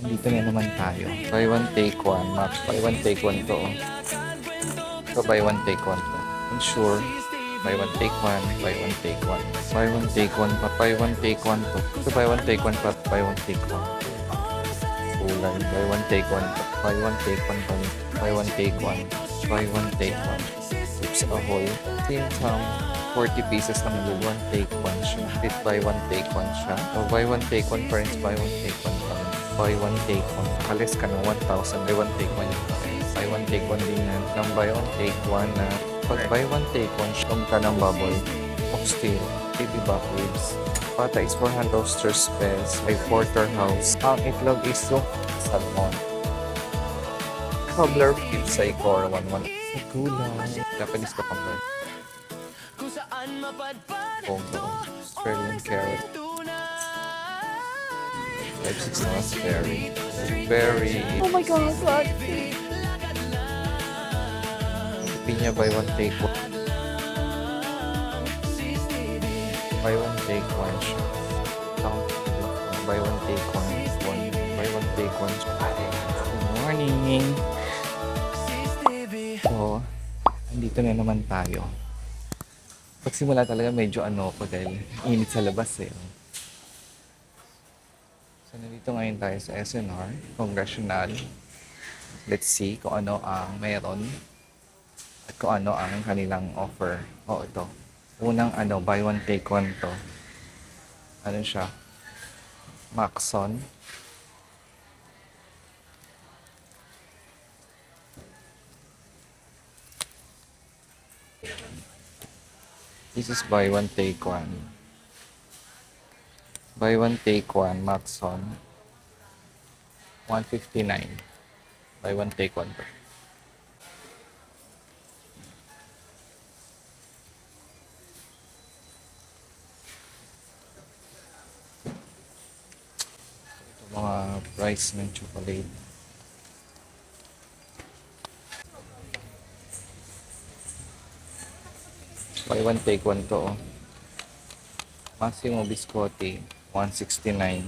Dito na naman tayo. Buy one, take one. Buy one, take one to. So, buy one, take one to. Ensure. Buy one, take one. Buy one, take one. Buy one, take one pa. Buy one, take one to. So, buy one, take one pa. Buy one, take one. Kulay. Buy one, take one pa. Buy one, take one pa. Buy one, take one. Buy one, take one. Oops, ahoy. Same time. 40 pieces ng buy one, take one siya. Buy one, take one siya. So, buy one, take one pa rin. Buy one, take one pa rin. Buy one, take one. Alis ka ng 1,000. Buy one, take one yung buy one, take one din yan. Nang buy one, take one na pag buy one, take one, shum ka ng bubble. Oxtail, baby back ribs. Pata is 400 oysters pesos. May porterhouse. Ang itlog is yung salmon. Cobbler pizza, core 1-1. Sa gulay. Japanese cucumber. Bongo. Australian carrot. 5-6 na berry. Berry. Oh my God, God. Pinya buy one, take one. Buy one, take one siya. Buy one, take one. Buy one, take one siya. Good morning! So, andito na naman tayo. Pagsimula talaga medyo ko dahil init sa labas eh. So, nandito ngayon tayo sa SNR, Congressional. Let's see kung ano ang meron at kung ano ang kanilang offer. O, ito. Unang buy one, take one to. Ano siya? Maxon. This is buy one, take one. Buy one, take one, Maxon. 159. Buy one, take one to. Ito mga price ng chocolate. Buy one, take one to. Oh. Massimo Biscotti, 169.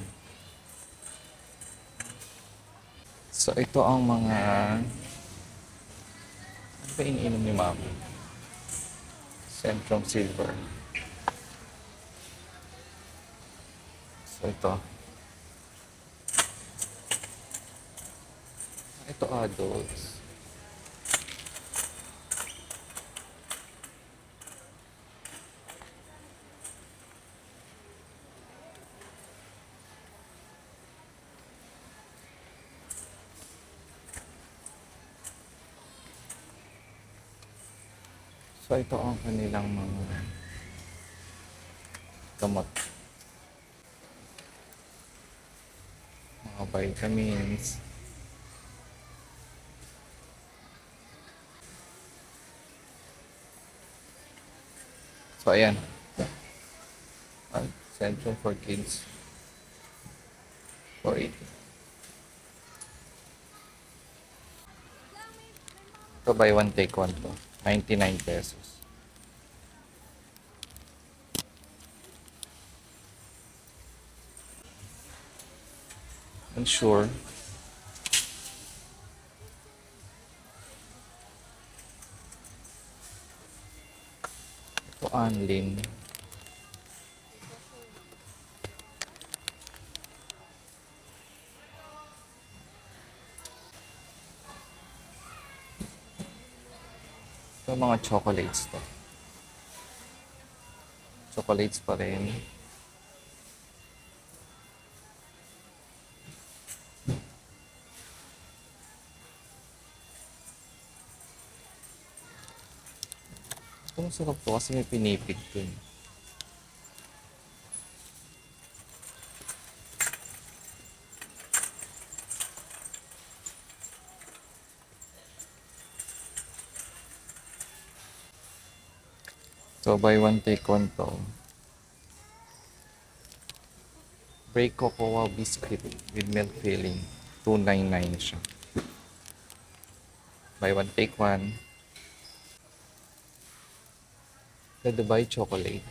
So, ito ang mga... Ano ba iniinom ni Mami? Centrum Silver. So, ito. Ito adults. So, ito ang kanilang mga gamot. Mga vitamins. So, ayan. Centrum for Kids. 480. So, buy one, take one to. 99 pesos. Ensure. Ito, Anlin. Ito, mga chocolates to. Chocolates pa rin. Ito masarap to kasi may pinipig dun. So, buy one, take one to. Break cocoa biscuit with milk filling. 299 siya. Buy one, take one. The Dubai chocolate.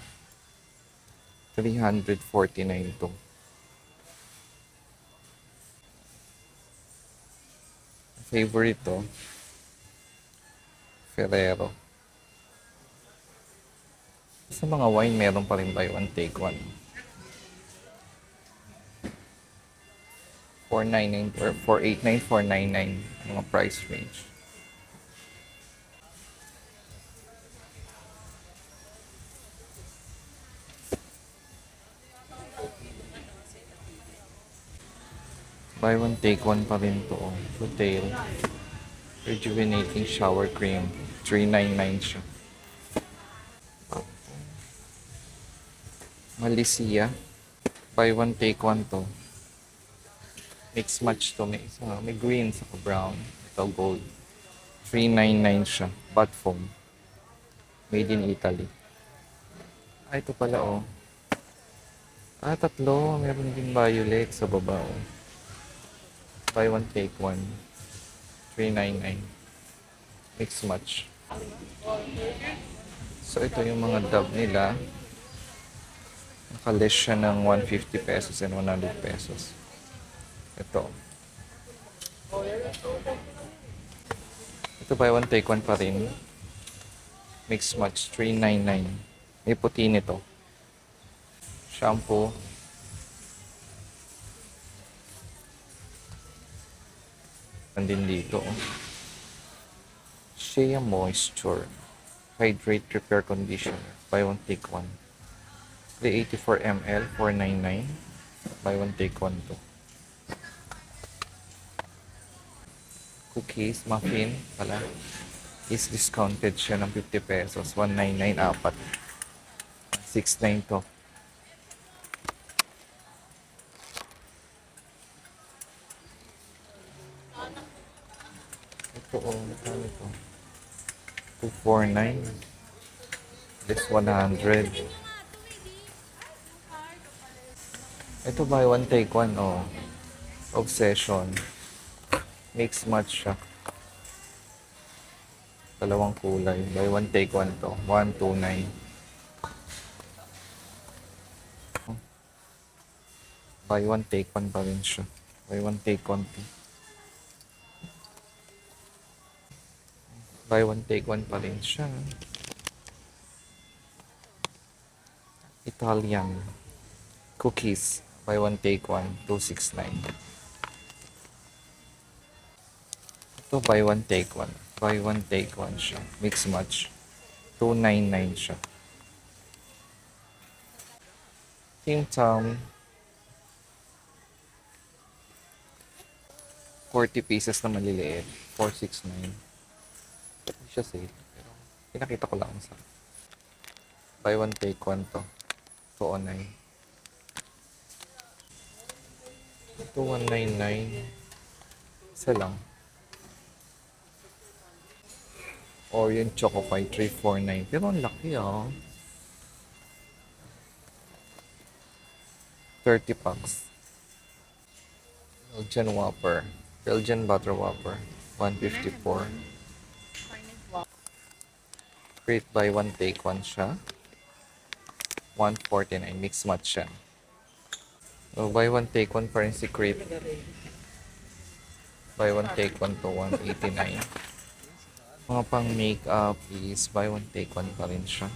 349 to. Favorite to, Ferrero. Sa mga wine, meron pa rin buy one, take one. 499 or 489, 499 mga price range. Buy one, take one pa rin to. Hotel. Rejuvenating shower cream. 399 siya. Malicia. Buy one, take one to. Mix match to. May green sa brown. Ito gold. 399 siya. Bath foam. Made in Italy. Ito pala oh. Tatlo. Meron din violet sa baba oh. Buy one, take one. 399. Mix match. So ito yung mga dub nila. Nakaless siya ng 150 pesos and 100 pesos. Ito. Ito buy one, take one pa rin. Mix match. 399. May puti nito. Shampoo. Nandin dito. Shea Moisture. Hydrate Repair Conditioner. Buy one, take one. 384 ml, 499. Buy one, take one to. Cookies, muffin pala. Is discounted siya ng 50 pesos. 199, apat. 69 to. Ito oh, magkano ito? 249. This 100. Ito buy one, take one oh. Obsession. Mix match siya. Dalawang kulay. Buy one, take one to. 129. Buy one, take one pa rin siya. Buy one, take one to. Buy one, take one pa rin siya. Italian. Cookies. Buy one, take one. 269. Ito buy one, take one. Buy one, take one siya. Mix match. 299 siya. Tim Tam. 40 pieces na maliliit. 469. Hindi siya sale. Pero pinakita ko lang sa buy one, take one to. 209. Ito 199. Isa lang. Or yung Choco Pie 349. Pero ang laki ah. 30 packs. Belgian Whopper. Belgian Butter Whopper. 154. Create buy one, take one siya. 149. Mix match siya. So, buy one, take one pa rin si Create. Buy one, take one to 189. Mga pang makeup is buy one, take one pa rin siya.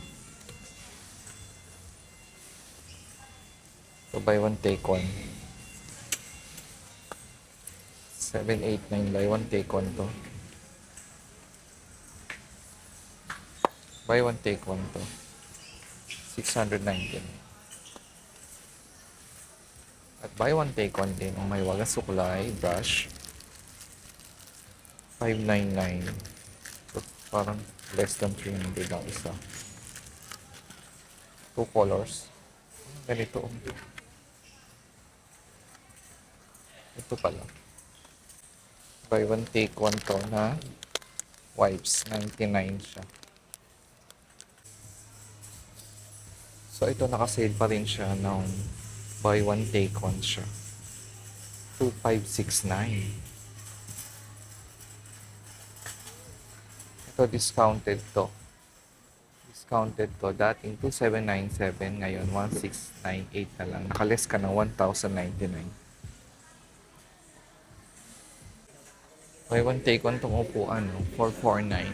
So, buy one, take one. 789. Buy one, take one to. Buy one, take one to. 619. At buy one, take one din. Ang may wagas suklay, brush. 599. So, parang less than 300 ang isa. 2 colors. Ganito. Ito pala. Buy one, take one to na wipes. 99 siya. So, ito nakasale pa rin siya ng buy one, take one siya. 2569. Ito discounted to. Discounted to. Dating 2797. Ngayon 1698 na lang. Nakales ka ng 1099. Buy one take one tong upuan, no? 449.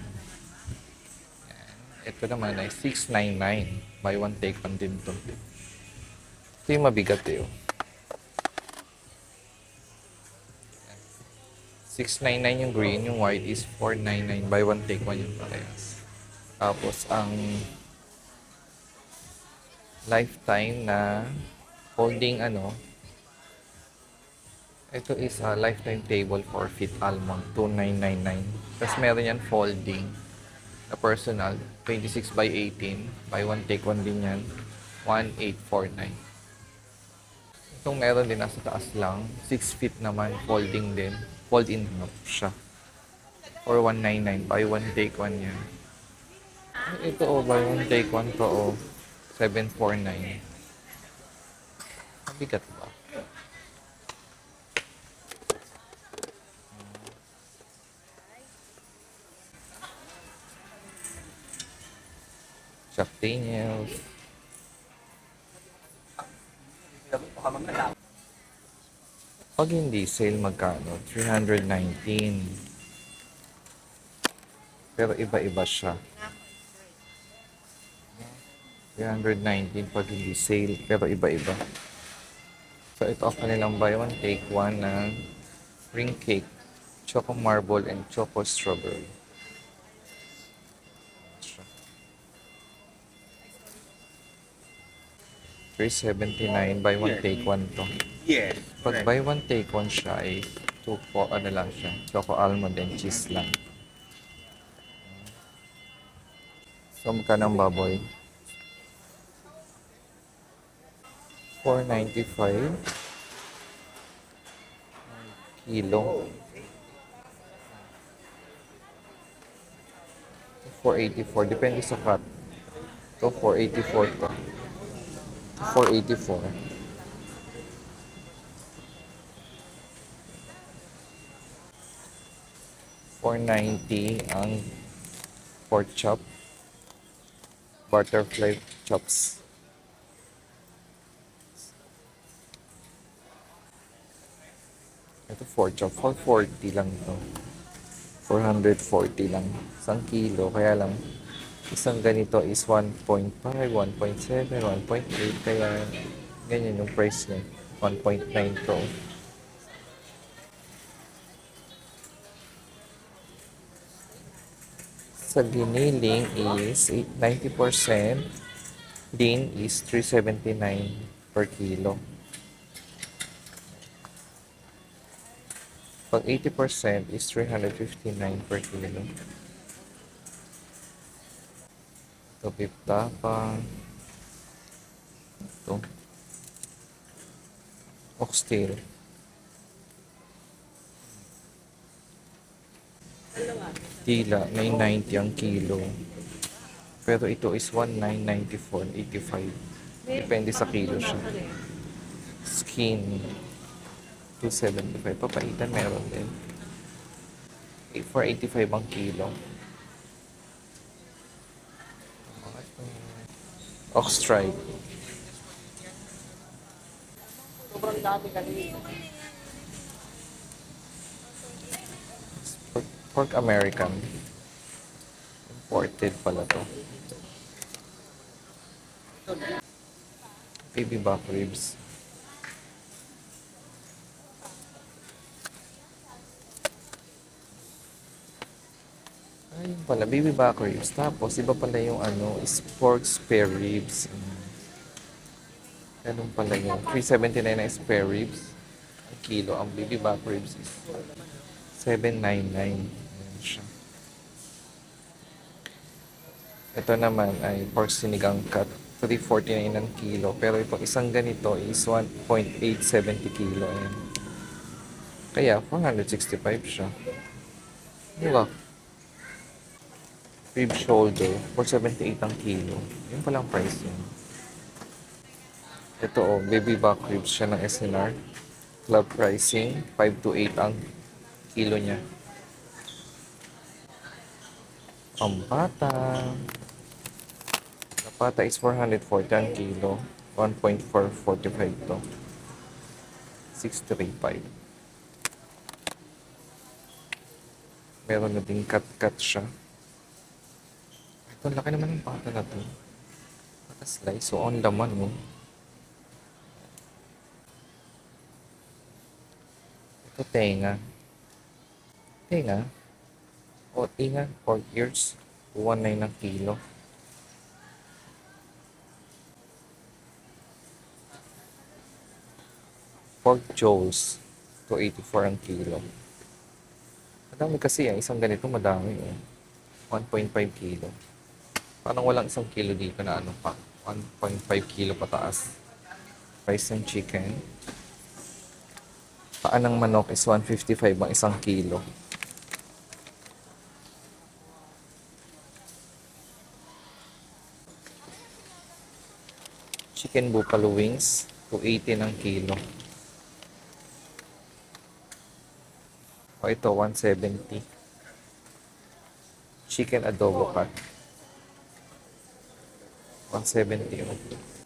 Ito naman ay 699. Buy one take one din to. Ito yung mabigat eh. 699 yung green, yung white is 499. Buy one take one yung parehas. Tapos ang lifetime na folding ito is a lifetime table for Fit Almond, 2999. Tapos meron yan folding na personal, 26 by 18. Buy one take one din yan, 1849. Itong meron din nasa taas lang, 6 feet naman, folding din. Fold-in siya. For 199, buy one take one yan. Ito buy one take one to 749. Mabigat ba? Jack Daniels. Pag hindi sale, magkano? 319. Pero iba-iba siya. 319 pag hindi sale, pero iba-iba. So, ito ako nilang buy one, take one na ring cake, choco marble, and choco strawberry. 379, buy one, take one to. Yes. Pag buy one, take one siya ay 2 po, lang siya. Choco almond and cheese lang. So, magkano ang baboy? 495 kilo. 484. Depende sa cut. Ito, 484 to. 484. 490 ang pork chop. Butterfly chops. Ito 4 chop. 440 lang to. 440 lang. 1 kilo. Kaya lang, isang ganito is 1.5, 1.7, 1.8. Kaya ganyan yung price niya. 1.9 to. Sa giniling is 90%. Lean is 379 per kilo. Pag 80% is 359 per kilo. Ito, beef tapa. Ito. Oxtail. Tila, 990 ang kilo. Pero ito is 1994.85. Depende sa kilo siya. Skin, 275. Papaitan meron din. 485 ang kilo. Ox tripe. Sobrang dami kanina. Pork American. Imported pala to. Baby back ribs. Ayun pala, baby back ribs. Tapos, iba pala yung is pork spare ribs. Ganun pala yung 379 na spare ribs. Ang kilo, ang baby back ribs is 799. Ayan siya. Ito naman ay pork sinigang cut. 349 ang kilo. Pero itong isang ganito is 1.870 kilo. Ayan. Kaya 465 siya. Diba? Rib shoulder, 478 ang kilo. Yun palang price yun. Ito baby back ribs siya ng SNR. Club pricing, 5 to 8 ang kilo niya. Pampata. Pata is 440 ang kilo. 1.445 to. 635. Meron na din cut-cut siya. Ito, laki naman ng pata na to. Naka-slice. So, ang laman, no? Ito, tenga. Tenga. O, tinga. Pork ears. 219 ng kilo. Pork jowls. 284 ang kilo. Madami kasi yan. Isang ganito madami. 1.5 kilo. Parang walang isang kilo dito na ano pa. 1.5 kilo pataas. Price ng chicken. Paan ng manok is 155 ang isang kilo. Chicken buffalo wings. 280 ng kilo. O ito, 170. Chicken adobo cut. 170.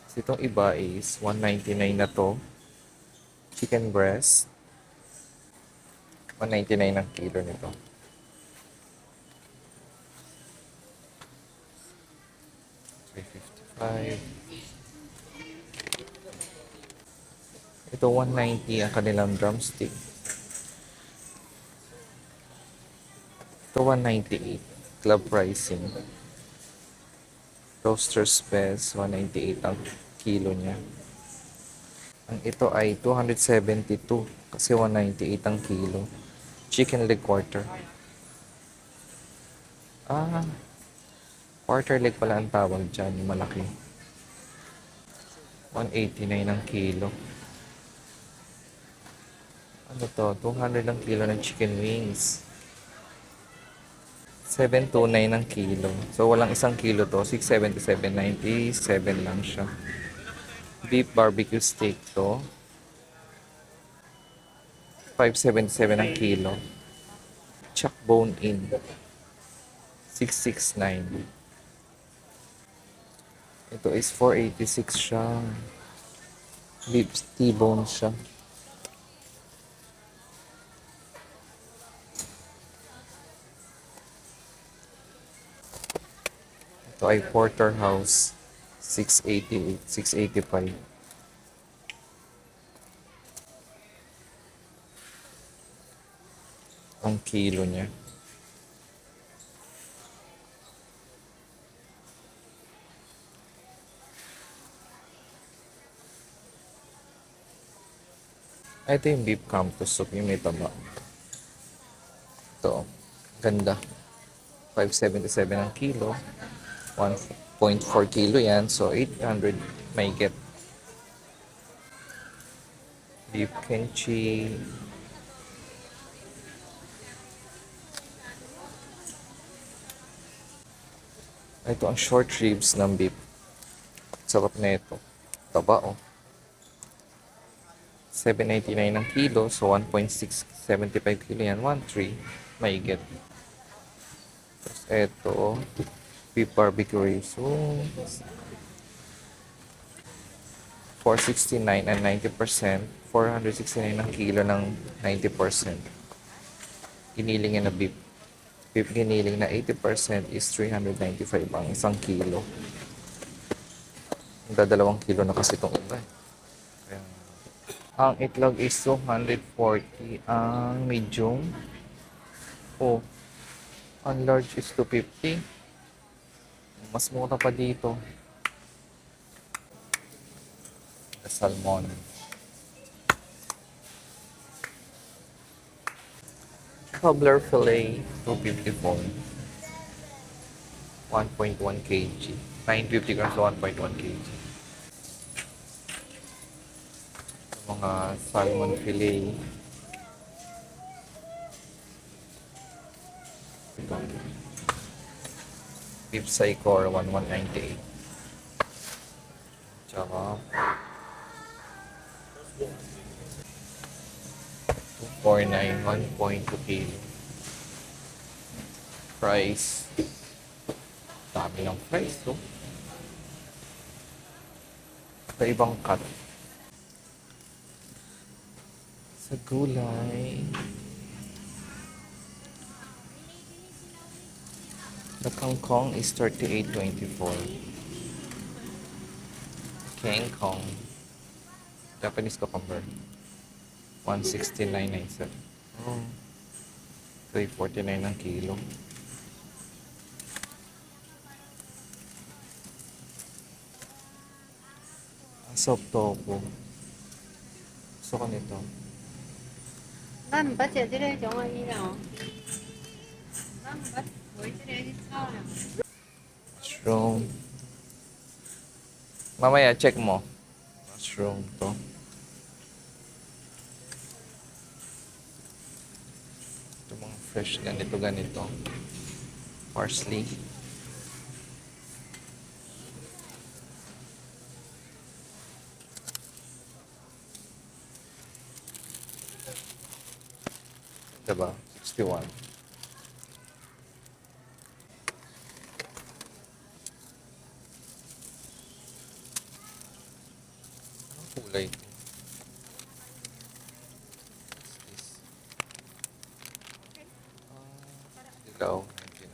So, itong iba is 199 na to. Chicken breast. 199 ang kilo nito. $355. Ito, 190 ang kanilang drumstick. Ito, 198. Club pricing. Roaster's Best, 198 ang kilo niya. Ang ito ay 272 kasi 198 ang kilo. Chicken leg quarter. Quarter leg pala ang tawag dyan, yung malaki. 189 ang kilo. Ano to? 200 ang kilo ng chicken wings. 729 ang kilo. So, walang isang kilo to. 677.97 lang siya. Beef barbecue steak to. 577 ang kilo. Chuck bone in. 669. Ito is 486 siya. Beef T-bone siya. Ito ay porterhouse. 688, 685. Ang kilo niya. Ito yung beef campus soup, yung may taba. Ito, ganda. 577 ang kilo. 1.4 kilo yan. So, 800 may get. Beef kimchi. Ito ang short ribs ng beef. Sarap na ito. Taba, oh. 799 ang kilo. So, 1.675 kilo yan. 1.3 may get. Tapos, ito, beef barbecue ribs. So, 469 and 90%. 469 ang kilo ng 90%. Giniling na beef. Beef giniling na 80% is 395 ang isang kilo. Dadalawang kilo na kasi itong iba. Kaya, ang itlog is 240. Ang medium, oh, ang large is 250. Mas mura pa dito. The salmon. Cobbler fillet, 254. 1.1 kg. 950 grams, 1.1 kg. Mga salmon fillet. Ito. Beef Sycor, 1198. Tsaka 249, 1.2 kilo. Price. Dami ng price, no? Sa ibang cut. Sa gulay. The kangkong is 38.24. Kangkong. Japanese cucumber. 169.97. Oh. 349 ang kilo. Ang soft tofu. Gusto ko nito. 咱唔捌食这个种啊，伊哦，咱唔捌买这个去炒呀。 Mushroom. Mamaya, check mo. Mushroom to. Ito mga fresh ganito. Parsley. Diba? 61. Anong kulay ito? What's this? Dilaw. 99.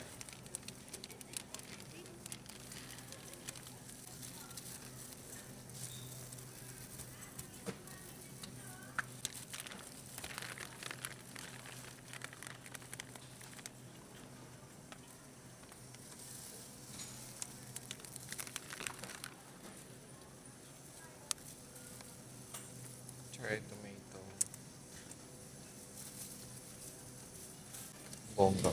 Cherry tomato. Bongga.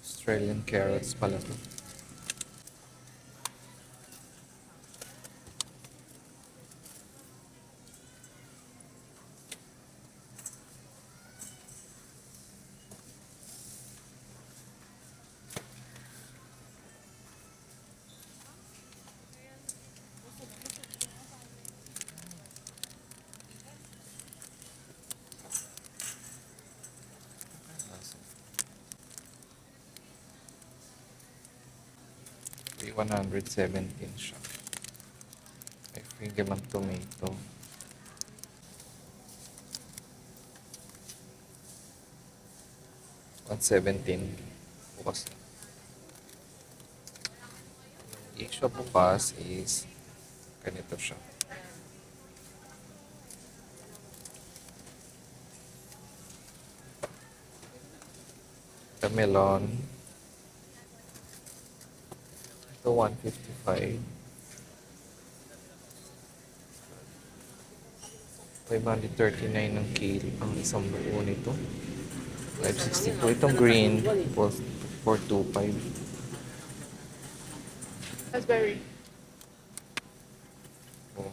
Australian carrots pala to. May 117 siya. May finger ng tomato. $117. Bukas na. Yung siya bukas is ganito siya. The melon. Ito 155. 539 ng kilo ang isang buo nito. 562. Itong green, 425. Raspberry. Oh.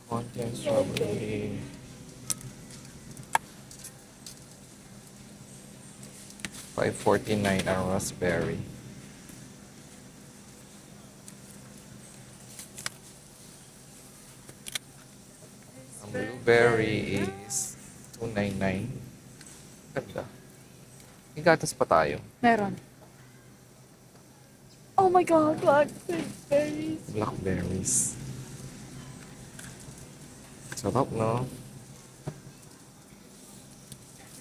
Content strawberry. $549 ang raspberry. Ang blueberry is $299. Ganda. May gatas pa tayo. Meron. Oh my God, blackberries. Blackberries. Sarap, no?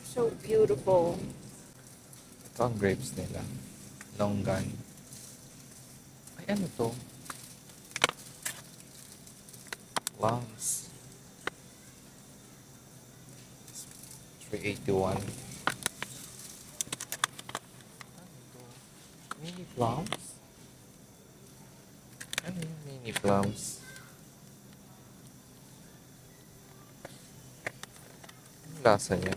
So beautiful. Ito ang grapes nila. Longgan. Ay, ano to? Plums. 381. Ano to? Mini plums? Ano yung mini plums? Ang lasa niya.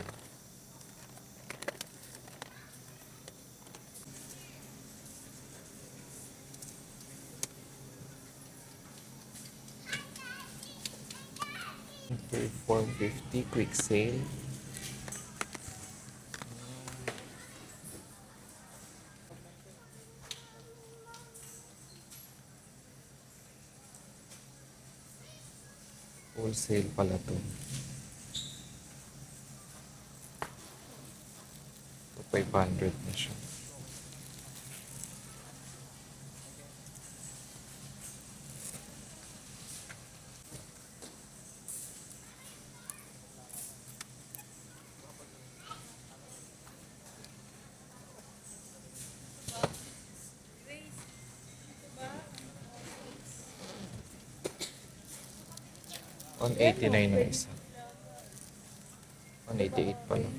Okay, 450 quick sale. Wholesale pala to. So 500 na siya. 189 ang isa. 188 pala.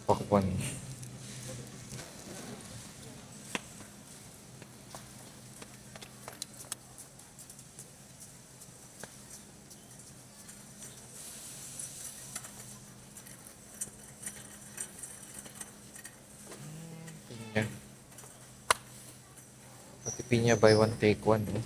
Pakwan. Pinya. Pati pinya buy one take one. Eh.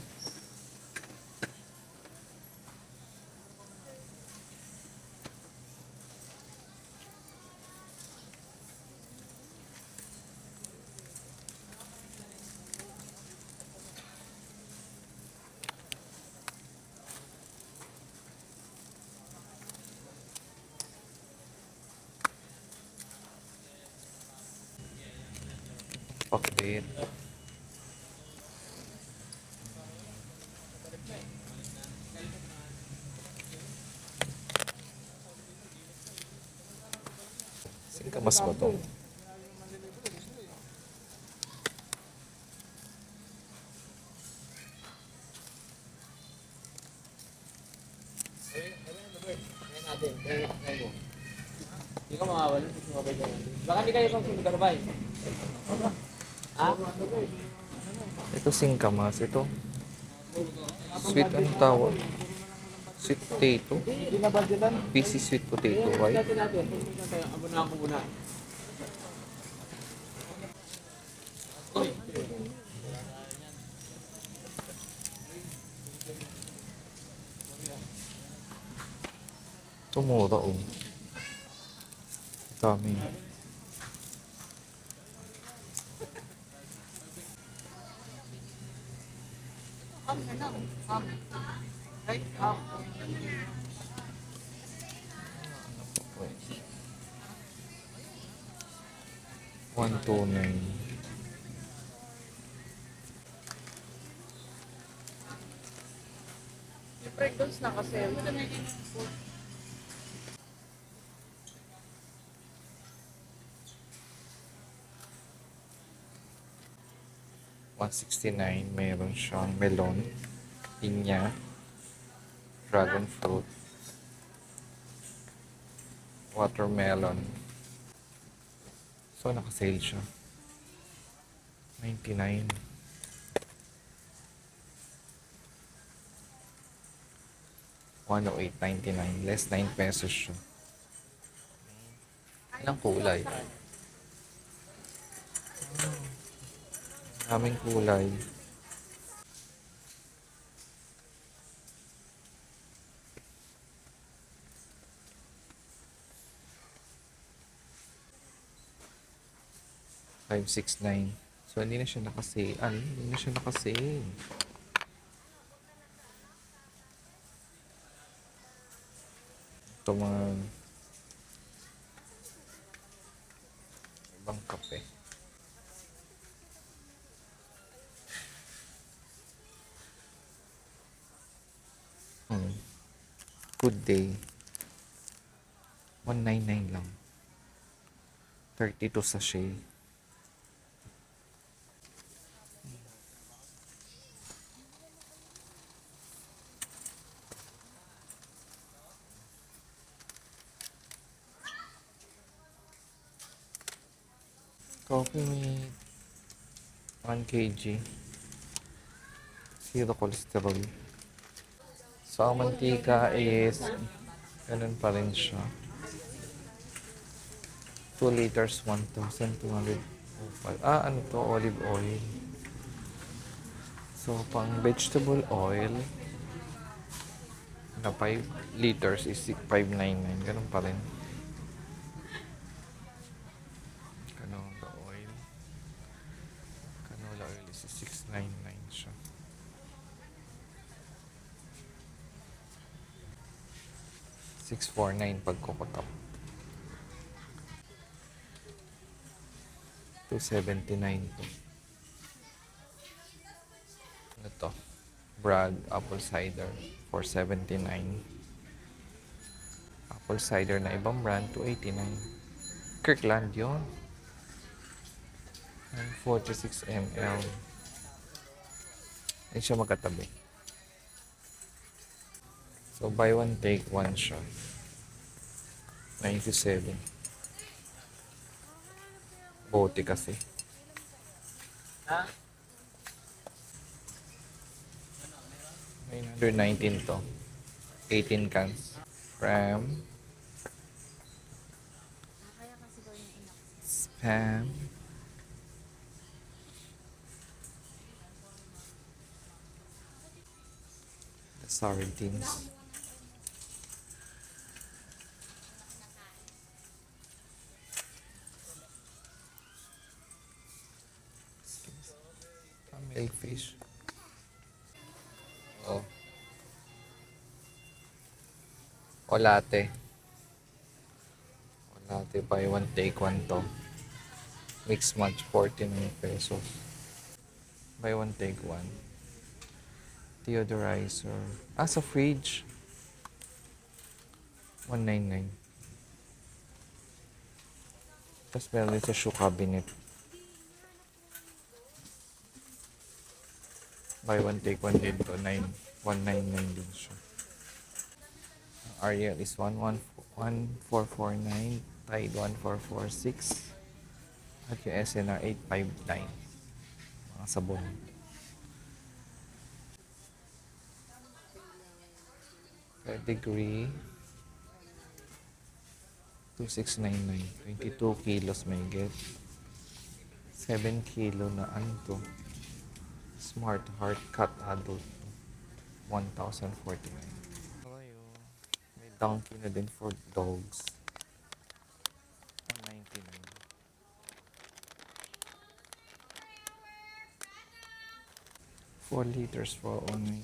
Pakbit. Singkamas ba to? Hindi ka mawawala. Sumabay ka natin. Baka hindi kayo pang sumagarbay. Ha? Ito singkamas. Ito. Sweet ang tawag. Sweet potato. Hindi na budgetan. PC sweet potato. Why? Natin natin. Abuna ako muna. Tumura oh. Dami. One, two, nine. Pringles na kasi. $169, mayroon siyang melon, pinya, dragon fruit, watermelon. So, naka-sale siya. 99. $108.99. Less 9 pesos siya. Ilang kulay? Daming kulay. $569. So, hindi na siya nakasale. Hindi na siya nakasale. Ito mga ibang kape. Good day. 199 lang. 32 sachet. Coffee meat. 1 kg. Zero cholesterol. So, ang mantika is ganun pa rin siya. 2 liters, 1,200. Ano to? Olive oil. So, pang vegetable oil na 5 liters is 599. Ganun pa rin. Canola oil. Canola oil is 699 siya. $649 pag kukutap. $279 to. Ano to? Bragg apple cider $479. Apple cider na ibang brand, 289. Kirkland yun. And 46 ml. Hindi siya magkatabi. So, buy one, take one siya. 97. Bote kasi. Ha? 919 to. 18 cans. Ram. Spam. The sardines. Milkfish. Oh. O latte. O latte, buy one, take one to. Mix match, 49 pesos. Buy one, take one. Theodorizer. Sa fridge. 199. Tapos meron din sa shoe cabinet. Buy one, take one din to. 199 din siya. Ariel is 1449. Tide 1446. At yung SNR 859. Mga sabon. Pedigree 2699. 22 kilos may get. 7 kilo na ano to. Smart Heart Cut Adult. 1,049. May donkey na din for dogs. 199. 4 liters for only.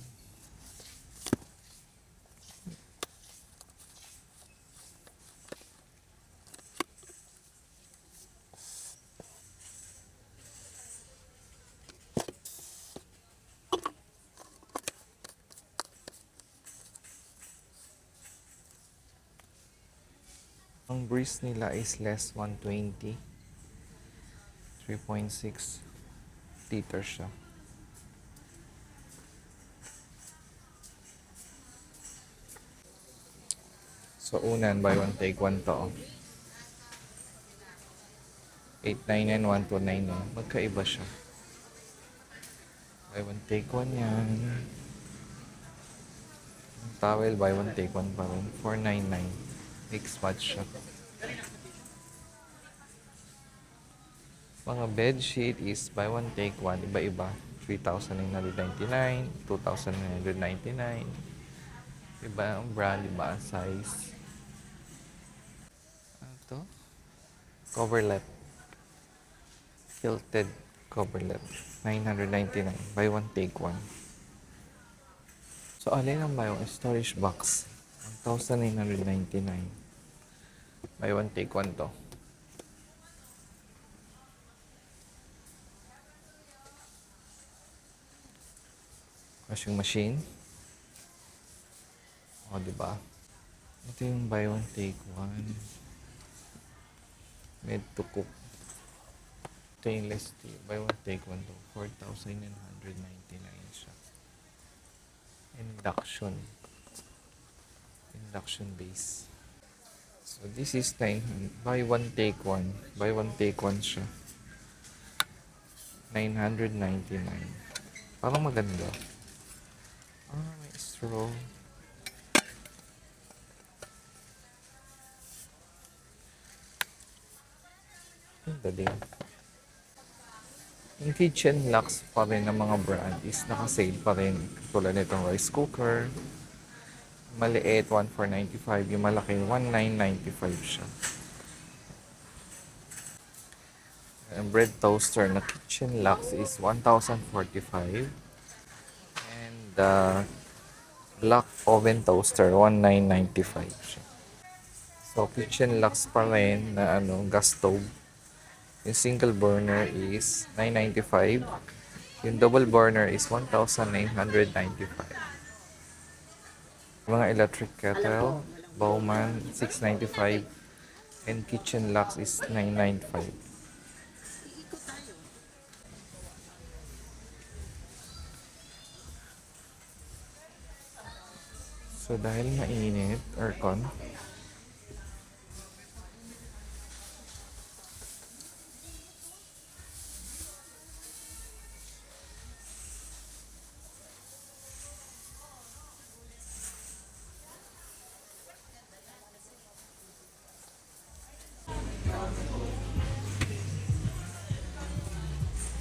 Ang breeze nila is less 120. 3.6 liters siya. So, unan, buy one, take one to. 899, 1299. Magkaiba siya. Buy one, take one yan. Ang towel, buy one, take one pa rin. 499. Mix match siya. Mga bed sheet is buy one, take one. Iba-iba. 3,999, 2,999. Iba ang brand, iba ang size. Ano to? Coverlet. Tilted coverlet. 999. Buy one, take one. So, alin ang buy one? Storage box. 1,999. Buy one, take one to. Washing machine. O, diba? Ito yung buy one, take one. Made to cook. Stainless steel. Buy one, take one to. 4,999 siya. Induction. Induction base. So, this is 900. Buy one, take one. Buy one, take one siya. 999. Parang maganda. May straw. Ganda din. Yung kitchen locks pa rin ng mga brand is naka-sale pa rin. Tulad nitong rice cooker. Maliit, 1,495. Yung malaki, 1,995 siya. Ang bread toaster na kitchen locks is 1,045. And the black oven toaster, 1,995 siya. So, kitchen locks pa rin na gas stove. Yung single burner is 995. Yung double burner is 1,995. Mga electric kettle, Bauman, 695. And Kitchen Lux is 995. So dahil mainit, aircon.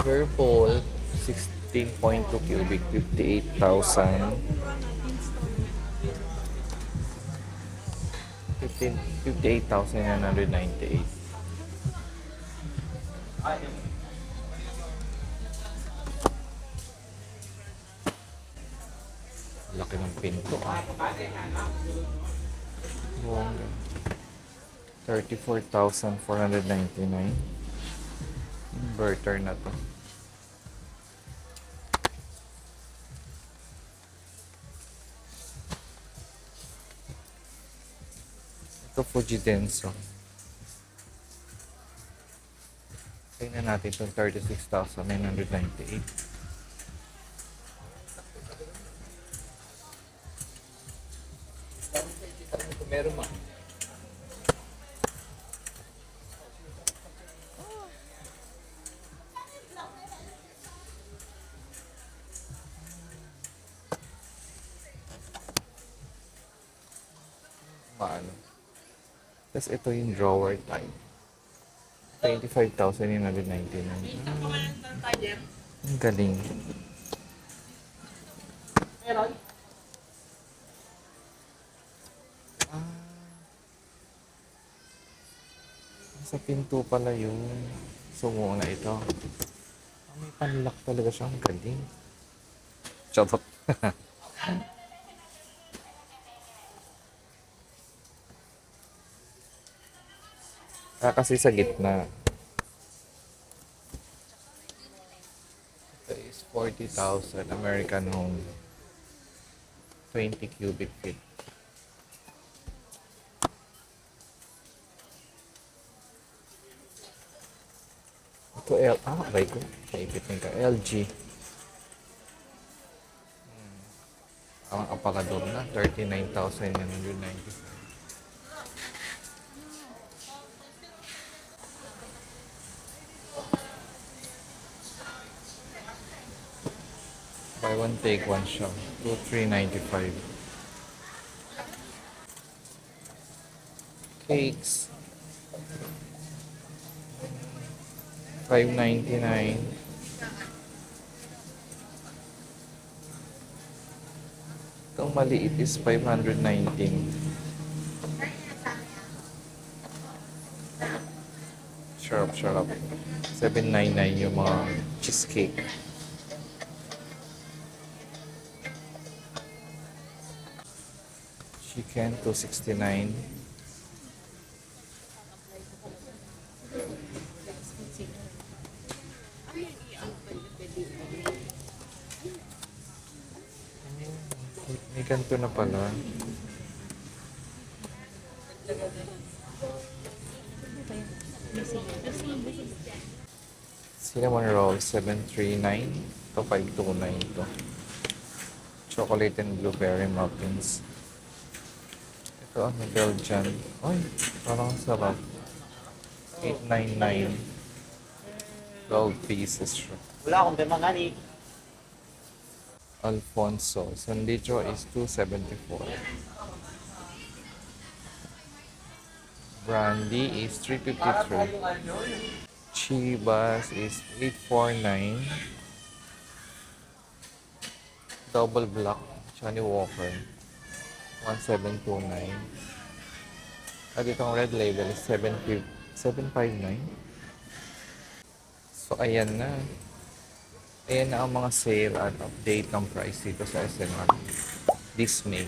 Whirlpool, 16.2 cubic, 58,000. 58,998. Laki ng pinto. Bongga. 34,499. Inverter na to. Ito Fujidenso. Tingnan natin itong 36,998. Meron ma. Paano? Tapos ito yung drawer type. 25,999. Ang galing. Meron? Sa pinto pala yung sumo na ito. May panlock talaga siya. Ang galing. Charot. Kasi sa gitna. Ito is 40,000 American Home. 20 cubic feet. Ito aray ko. Naipit ka. LG. Ang aparador na. 39,995. Buy one, take one siya. 2,395. Cakes. 599. Itong maliit is 519. Sharp, sharp. 799 yung mga cheesecake. Chicken, 269. May ganito na pala. Cinnamon roll, 739. Ito, 529 to. Chocolate and blueberry muffins. Ito, ano, Belgian. Ay, parang sarap. 899. 12 pieces siya. Wala akong pemangani. Alfonso. San litro is 274. Brandy is 353. Chivas is 849. Double Black, Johnny Walker, 1729. At itong Red Label is 759. So, ayan na. Ayan na ang mga sale at update ng price dito sa SMR this May.